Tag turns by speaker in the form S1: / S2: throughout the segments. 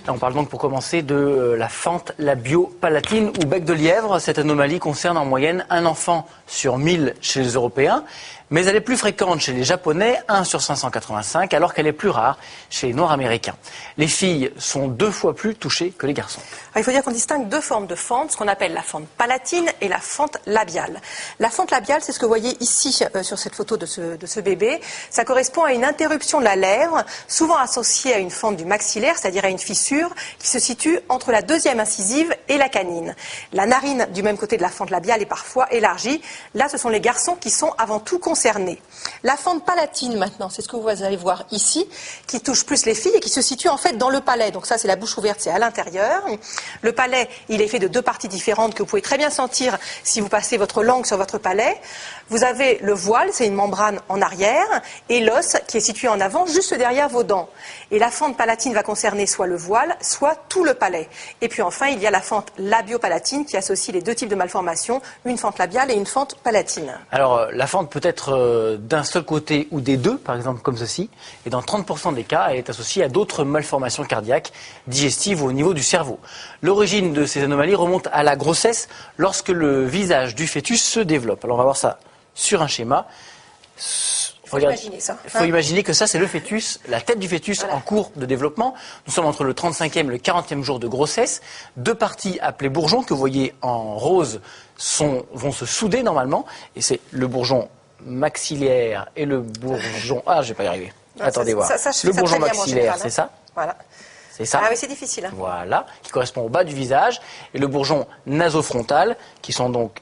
S1: On parle donc pour commencer de la fente labio-palatine ou bec de lièvre. Cette anomalie concerne en moyenne un enfant sur 1000 chez les Européens, mais elle est plus fréquente chez les Japonais, 1 sur 585, alors qu'elle est plus rare chez les Noirs américains. Les filles sont 2 fois plus touchées que les garçons.
S2: Alors, il faut dire qu'on distingue 2 formes de fente, ce qu'on appelle la fente palatine et la fente labiale. La fente labiale, c'est ce que vous voyez ici sur cette photo de ce bébé. Ça correspond à une interruption de la lèvre, souvent associée à une fente du maxillaire, c'est-à-dire à une fissure qui se situe entre la 2e incisive et la canine. La narine du même côté de la fente labiale est parfois élargie. Là, ce sont les garçons qui sont avant tout concernés. La fente palatine, maintenant, c'est ce que vous allez voir ici, qui touche plus les filles et qui se situe en fait dans le palais. Donc ça, c'est la bouche ouverte, c'est à l'intérieur. Le palais, il est fait de 2 parties différentes que vous pouvez très bien sentir si vous passez votre langue sur votre palais. Vous avez le voile, c'est une membrane en arrière, et l'os qui est situé en avant, juste derrière vos dents. Et la fente palatine va concerner soit le voile, soit tout le palais. Et puis enfin, il y a la fente labio-palatine qui associe les 2 types de malformations, une fente labiale et une fente palatine.
S1: Alors, la fente peut être d'un seul côté ou des 2, par exemple comme ceci, et dans 30% des cas, elle est associée à d'autres malformations cardiaques, digestives ou au niveau du cerveau. L'origine de ces anomalies remonte à la grossesse, lorsque le visage du fœtus se développe. Alors, on va voir ça sur un schéma.
S2: Il faut imaginer ça.
S1: Il faut imaginer que ça, c'est le fœtus, la tête du fœtus en cours de développement. Nous sommes entre le 35e et le 40e jour de grossesse. 2 parties appelées bourgeons, que vous voyez en rose, vont se souder normalement. Et c'est le bourgeon maxillaire et le bourgeon... Ah, je vais pas y arriver. Attendez voir. Le bourgeon maxillaire, c'est ça?
S2: Voilà.
S1: C'est ça.
S2: Ah oui, c'est difficile.
S1: Voilà, qui correspond au bas du visage. Et le bourgeon nasofrontal, qui sont donc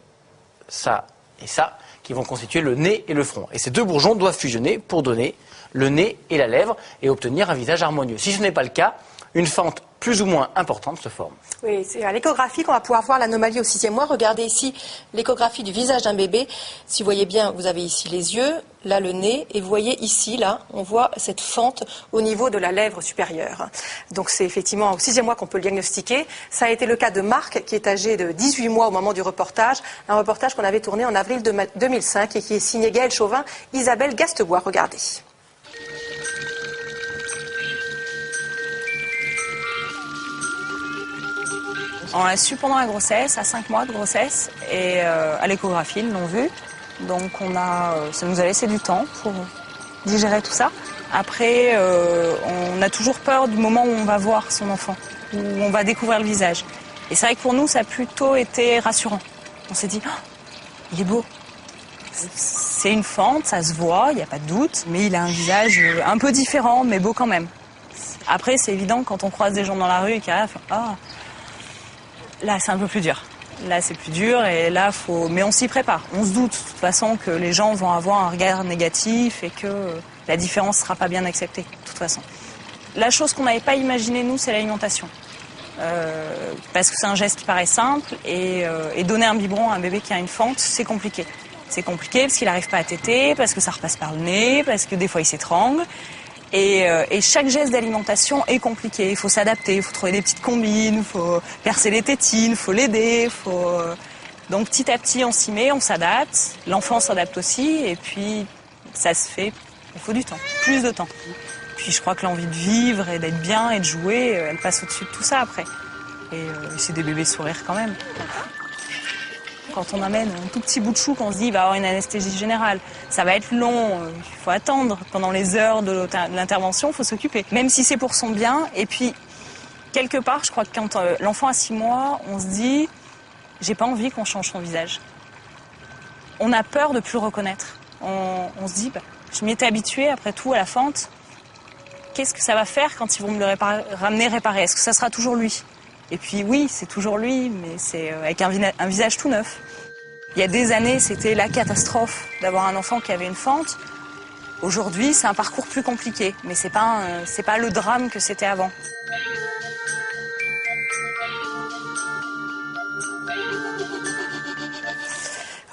S1: ça et ça, qui vont constituer le nez et le front. Et ces 2 bourgeons doivent fusionner pour donner le nez et la lèvre et obtenir un visage harmonieux. Si ce n'est pas le cas, une fente plus ou moins importante se forme.
S2: Oui, c'est à l'échographie qu'on va pouvoir voir l'anomalie au 6e mois. Regardez ici l'échographie du visage d'un bébé. Si vous voyez bien, vous avez ici les yeux, là le nez, et vous voyez ici, là, on voit cette fente au niveau de la lèvre supérieure. Donc c'est effectivement au 6e mois qu'on peut le diagnostiquer. Ça a été le cas de Marc, qui est âgé de 18 mois au moment du reportage. Un reportage qu'on avait tourné en avril 2005 et qui est signé Gaël Chauvin, Isabelle Gastebois. Regardez.
S3: On l'a su pendant la grossesse, à 5 mois de grossesse, et à l'échographie, ils l'ont vu. Donc ça nous a laissé du temps pour digérer tout ça. Après, on a toujours peur du moment où on va voir son enfant, où on va découvrir le visage. Et c'est vrai que pour nous, ça a plutôt été rassurant. On s'est dit, oh, il est beau. C'est une fente, ça se voit, il n'y a pas de doute, mais il a un visage un peu différent, mais beau quand même. Après, c'est évident, quand on croise des gens dans la rue et qu'ils arrivent, ah, là, c'est un peu plus dur. Là, c'est plus dur et là, mais on s'y prépare. On se doute, de toute façon, que les gens vont avoir un regard négatif et que la différence ne sera pas bien acceptée, de toute façon. La chose qu'on n'avait pas imaginée, nous, c'est l'alimentation. Parce que c'est un geste qui paraît simple et donner un biberon à un bébé qui a une fente, c'est compliqué. C'est compliqué parce qu'il n'arrive pas à téter, parce que ça repasse par le nez, parce que des fois, il s'étrangle. Et chaque geste d'alimentation est compliqué. Il faut s'adapter, il faut trouver des petites combines, il faut percer les tétines, il faut l'aider. Donc petit à petit, on s'y met, on s'adapte. L'enfant s'adapte aussi. Et puis, ça se fait. Il faut du temps, plus de temps. Puis je crois que l'envie de vivre et d'être bien et de jouer, elle passe au-dessus de tout ça après. Et c'est des bébés sourires quand même. Quand on amène un tout petit bout de chou, qu'on se dit il va avoir une anesthésie générale, ça va être long, il faut attendre. Pendant les heures de l'intervention, il faut s'occuper. Même si c'est pour son bien. Et puis, quelque part, je crois que quand l'enfant a 6 mois, on se dit j'ai pas envie qu'on change son visage. On a peur de plus le reconnaître. On se dit je m'y étais habituée après tout à la fente. Qu'est-ce que ça va faire quand ils vont me le ramener réparé? Est-ce que ça sera toujours lui? Et puis oui, c'est toujours lui, mais c'est avec un visage tout neuf. Il y a des années, c'était la catastrophe d'avoir un enfant qui avait une fente. Aujourd'hui, c'est un parcours plus compliqué, mais c'est pas le drame que c'était avant.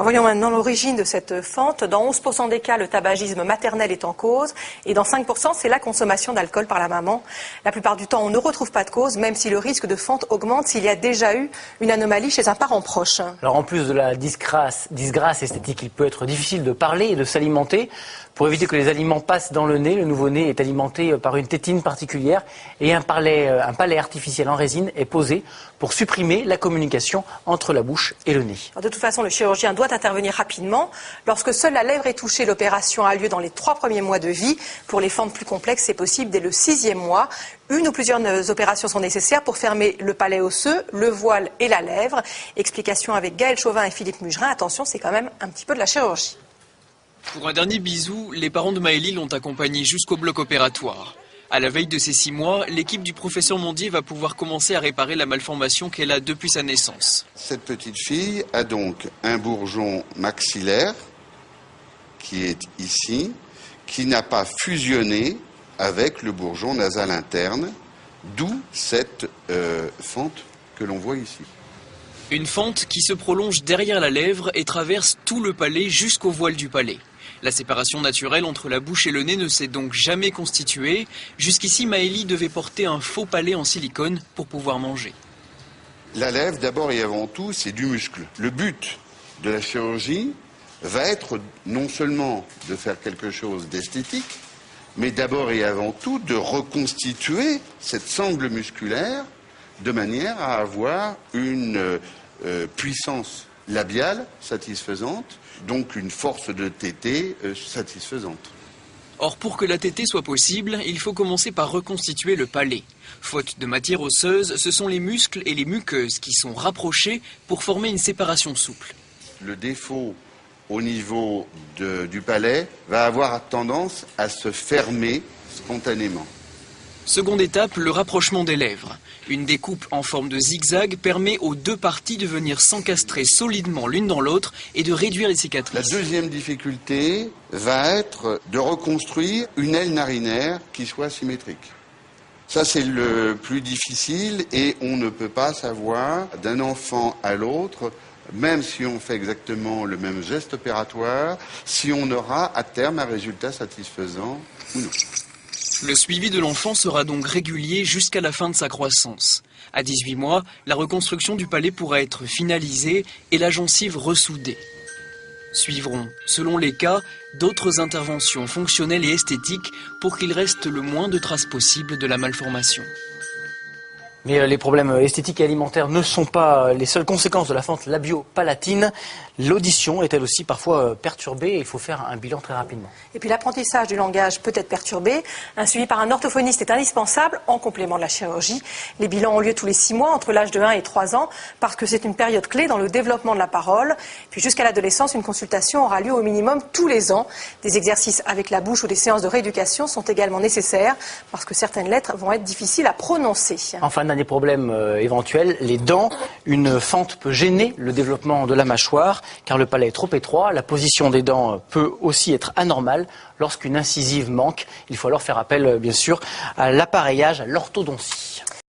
S2: Voyons maintenant l'origine de cette fente. Dans 11% des cas, le tabagisme maternel est en cause et dans 5%, c'est la consommation d'alcool par la maman. La plupart du temps, on ne retrouve pas de cause, même si le risque de fente augmente s'il y a déjà eu une anomalie chez un parent proche.
S1: Alors en plus de la disgrâce esthétique, il peut être difficile de parler et de s'alimenter. Pour éviter que les aliments passent dans le nez, le nouveau-né est alimenté par une tétine particulière et un palais artificiel en résine est posé pour supprimer la communication entre la bouche et le nez.
S2: De toute façon, le chirurgien doit intervenir rapidement. Lorsque seule la lèvre est touchée, l'opération a lieu dans les 3 premiers mois de vie. Pour les fentes plus complexes, c'est possible dès le 6e mois. Une ou plusieurs opérations sont nécessaires pour fermer le palais osseux, le voile et la lèvre. Explication avec Gaël Chauvin et Philippe Mugerin. Attention, c'est quand même un petit peu de la chirurgie.
S4: Pour un dernier bisou, les parents de Maëlie l'ont accompagnée jusqu'au bloc opératoire. À la veille de ses 6 mois, l'équipe du professeur Mondier va pouvoir commencer à réparer la malformation qu'elle a depuis sa naissance.
S5: Cette petite fille a donc un bourgeon maxillaire qui est ici, qui n'a pas fusionné avec le bourgeon nasal interne, d'où cette fente que l'on voit ici.
S4: Une fente qui se prolonge derrière la lèvre et traverse tout le palais jusqu'au voile du palais. La séparation naturelle entre la bouche et le nez ne s'est donc jamais constituée. Jusqu'ici, Maëlie devait porter un faux palais en silicone pour pouvoir manger.
S5: La lèvre, d'abord et avant tout, c'est du muscle. Le but de la chirurgie va être non seulement de faire quelque chose d'esthétique, mais d'abord et avant tout de reconstituer cette sangle musculaire de manière à avoir une puissance labiale satisfaisante, donc une force de tétée satisfaisante.
S4: Or, pour que la tétée soit possible, il faut commencer par reconstituer le palais. Faute de matière osseuse, ce sont les muscles et les muqueuses qui sont rapprochés pour former une séparation souple.
S5: Le défaut au niveau du palais va avoir tendance à se fermer spontanément.
S4: Seconde étape, le rapprochement des lèvres. Une découpe en forme de zigzag permet aux 2 parties de venir s'encastrer solidement l'une dans l'autre et de réduire les cicatrices.
S5: La deuxième difficulté va être de reconstruire une aile narinaire qui soit symétrique. Ça, c'est le plus difficile et on ne peut pas savoir d'un enfant à l'autre, même si on fait exactement le même geste opératoire, si on aura à terme un résultat satisfaisant ou non.
S4: Le suivi de l'enfant sera donc régulier jusqu'à la fin de sa croissance. À 18 mois, la reconstruction du palais pourra être finalisée et la gencive ressoudée. Suivront, selon les cas, d'autres interventions fonctionnelles et esthétiques pour qu'il reste le moins de traces possibles de la malformation.
S1: Mais les problèmes esthétiques et alimentaires ne sont pas les seules conséquences de la fente labio-palatine. L'audition est elle aussi parfois perturbée et il faut faire un bilan très rapidement.
S2: Et puis l'apprentissage du langage peut être perturbé. Un suivi par un orthophoniste est indispensable en complément de la chirurgie. Les bilans ont lieu tous les 6 mois, entre l'âge de 1 et 3 ans, parce que c'est une période clé dans le développement de la parole. Puis jusqu'à l'adolescence, une consultation aura lieu au minimum tous les ans. Des exercices avec la bouche ou des séances de rééducation sont également nécessaires, parce que certaines lettres vont être difficiles à prononcer.
S1: Enfin, dernier problème éventuel, les dents. Une fente peut gêner le développement de la mâchoire, car le palais est trop étroit. La position des dents peut aussi être anormale. Lorsqu'une incisive manque, il faut alors faire appel, bien sûr, à l'appareillage, à l'orthodontie.